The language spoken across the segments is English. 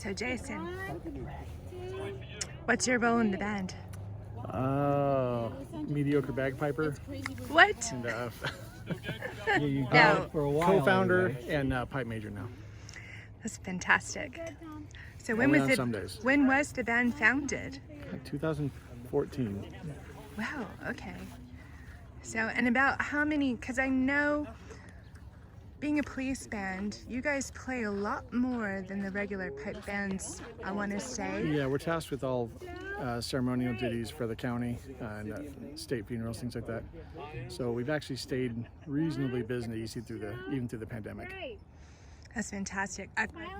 So Jason, what's your role in the band? Mediocre bagpiper. What? And No. For a while, co-founder anyway. and pipe major now. That's fantastic. So Only on some days. when was the band founded? 2014. Wow, okay. So, and about how many, because I know being a police band, you guys play a lot more than the regular pipe bands, I want to say. Yeah, we're tasked with all ceremonial duties for the county and state funerals, things like that. So we've actually stayed reasonably busy even through the pandemic. That's fantastic.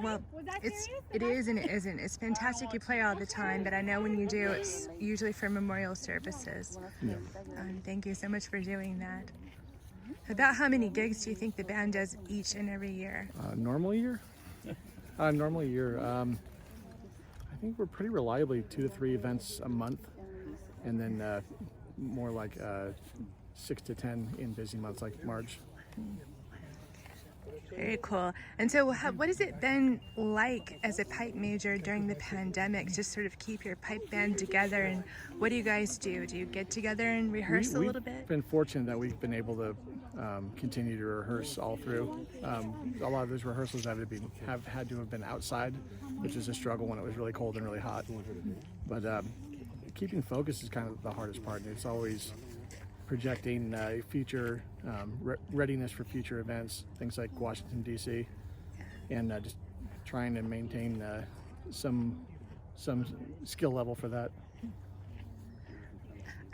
Well, it is and it isn't. It's fantastic you play all the time, but I know when you do, it's usually for memorial services. Yeah. Thank you so much for doing that. About how many gigs do you think the band does each and every year? Normal year? Normal year. I think we're pretty reliably 2 to 3 events a month, and then more like 6 to 10 in busy months like March. Very cool. And so what has it been like as a pipe major during the pandemic, just sort of keep your pipe band together, and what do you guys do? Do you get together and rehearse a little bit? We've been fortunate that we've been able to continue to rehearse all through. A lot of those rehearsals have had to have been outside, which is a struggle when it was really cold and really hot. But keeping focus is kind of the hardest part. It's always projecting future readiness for future events, things like Washington, D.C., and just trying to maintain some skill level for that.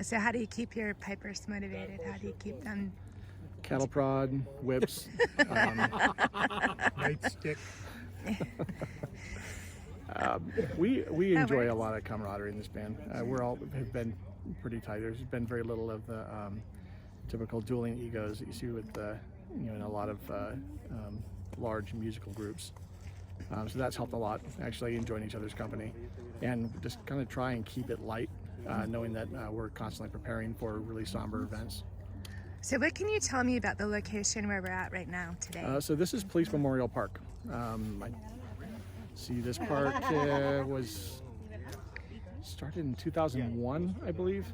So how do you keep your pipers motivated? How do you keep them? Cattle prod, whips, Nightstick. we enjoy a lot of camaraderie in this band. We're all have been pretty tight. There's been very little of the typical dueling egos that you see with in a lot of large musical groups. So that's helped a lot, actually enjoying each other's company and just kind of try and keep it light, knowing that we're constantly preparing for really somber events. So what can you tell me about the location where we're at right now today? So this is Police Memorial Park. I see this park was started in 2001, I believe.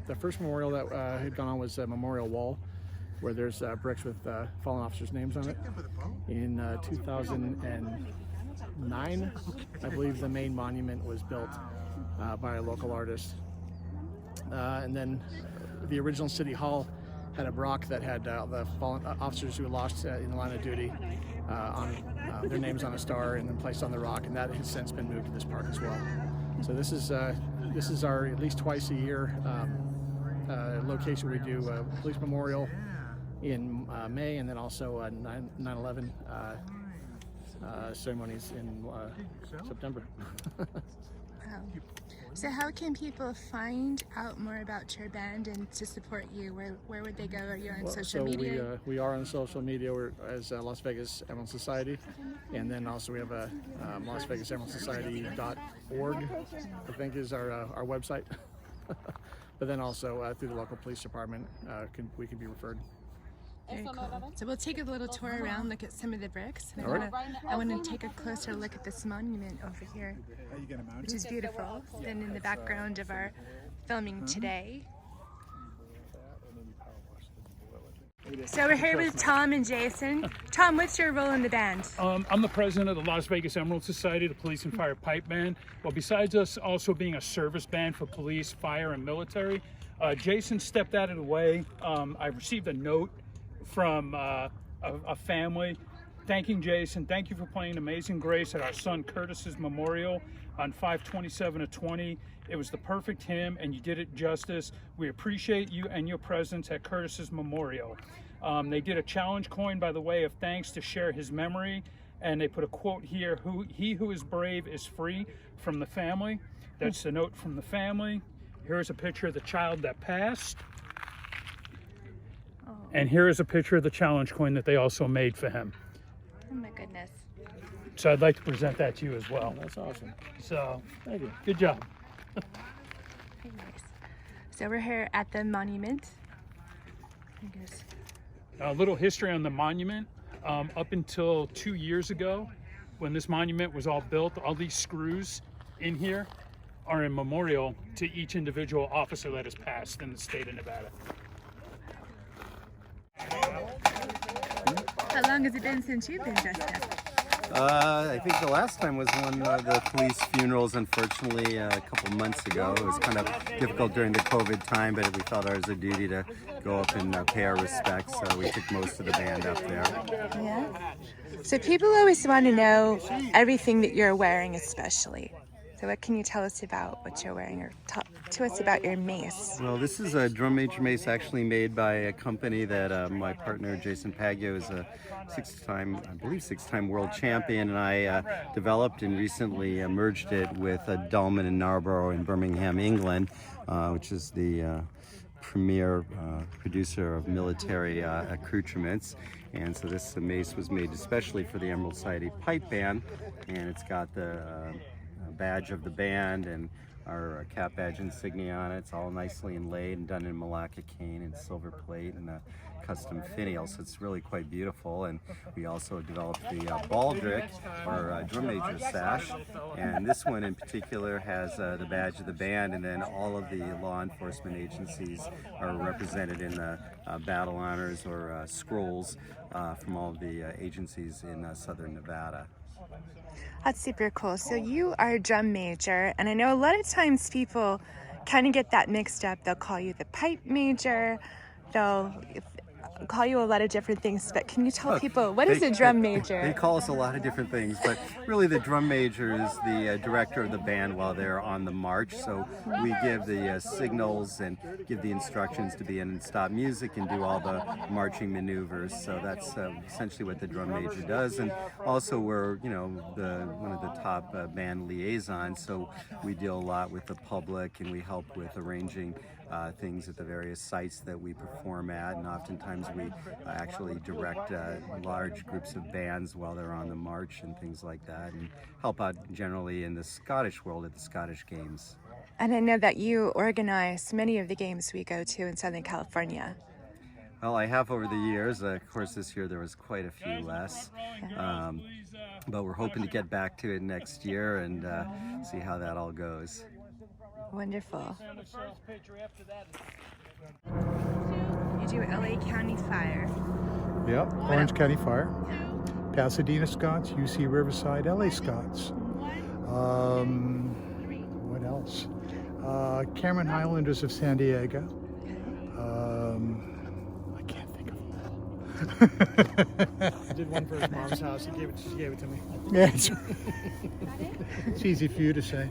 The first memorial that had gone on was a memorial wall where there's bricks with fallen officers' names on it. In 2009, I believe the main monument was built by a local artist. And then the original City Hall had a rock that had the fallen officers who lost in the line of duty on their names on a star and then placed on the rock, and that has since been moved to this park as well. So this is our at least twice a year location. We do police memorial in May, and then also 9/11 ceremonies in September. Wow. So how can people find out more about your band and to support you? Where would they go? Are you on social media? We are on social media. We're as Las Vegas Emerald Society, and then also we have a Las Vegas Emerald Society.org, I think is our website. But then also through the local police department, we can be referred. Very cool. So we'll take a little tour around, look at some of the bricks. And I want to take a closer look at this monument over here, which is beautiful. It's been in the background of our filming today. So we're here with Tom and Jason. Tom, what's your role in the band? I'm the president of the Las Vegas Emerald Society, the Police and Fire Pipe Band. Well, besides us also being a service band for police, fire, and military, Jason stepped out of the way. I received a note from a family thanking Jason. Thank you for playing Amazing Grace at our son Curtis's memorial on 5/27/20. It was the perfect hymn and you did it justice. We appreciate you and your presence at Curtis's memorial. They did a challenge coin by the way of thanks to share his memory, and they put a quote here: "He who is brave is free," from the family. That's the note from the family. Here's a picture of the child that passed. And here is a picture of the challenge coin that they also made for him. Oh my goodness. So I'd like to present that to you as well. That's awesome. So, Thank you. good job. Very nice. So we're here at the monument. I guess. A little history on the monument. Up until 2 years ago, when this monument was all built, all these screws in here are in memorial to each individual officer that has passed in the state of Nevada. How long has it been since you've been dressed up? I think the last time was one of the police funerals, unfortunately, a couple months ago. It was kind of difficult during the COVID time, but we felt it was a duty to go up and pay our respects, so we took most of the band up there. Yeah. So people always want to know everything that you're wearing, especially. So what can you tell us about what you're wearing, or talk to us about your mace? Well, this is a drum major mace actually made by a company that my partner Jason Paggio is a six-time world champion, and I developed and recently merged it with Dolman and Narborough in Birmingham, England, which is the premier producer of military accoutrements. And so this mace was made especially for the Emerald Society Pipe Band, and it's got the badge of the band and our cap badge insignia on it. It's all nicely inlaid and done in Malacca cane and silver plate and a custom finial, so it's really quite beautiful. And we also developed the baldric, or drum major sash, and this one in particular has the badge of the band, and then all of the law enforcement agencies are represented in the battle honors or scrolls from all of the agencies in southern Nevada. That's super cool. So you are a drum major, and I know a lot of times people kind of get that mixed up. They'll call you the pipe major, they'll call you a lot of different things, but can you tell people, what is a drum major? They call us a lot of different things, but really the drum major is the director of the band while they're on the march. So we give the signals and give the instructions to be in and stop music and do all the marching maneuvers. So that's essentially what the drum major does. And also we're, one of the top band liaisons, so we deal a lot with the public, and we help with arranging things at the various sites that we perform at, and oftentimes we actually direct large groups of bands while they're on the march and things like that, and help out generally in the Scottish world at the Scottish Games. And I know that you organize many of the games we go to in Southern California. Well, I have over the years. Of course, this year there was quite a few less, but we're hoping to get back to it next year and see how that all goes. Wonderful. You do LA County Fire. Yep, Orange County Fire, Pasadena Scots, UC Riverside, LA Scots. What else? Cameron Highlanders of San Diego. I can't think of them. I did one for his mom's house. She gave it to me. Yeah, it's easy for you to say.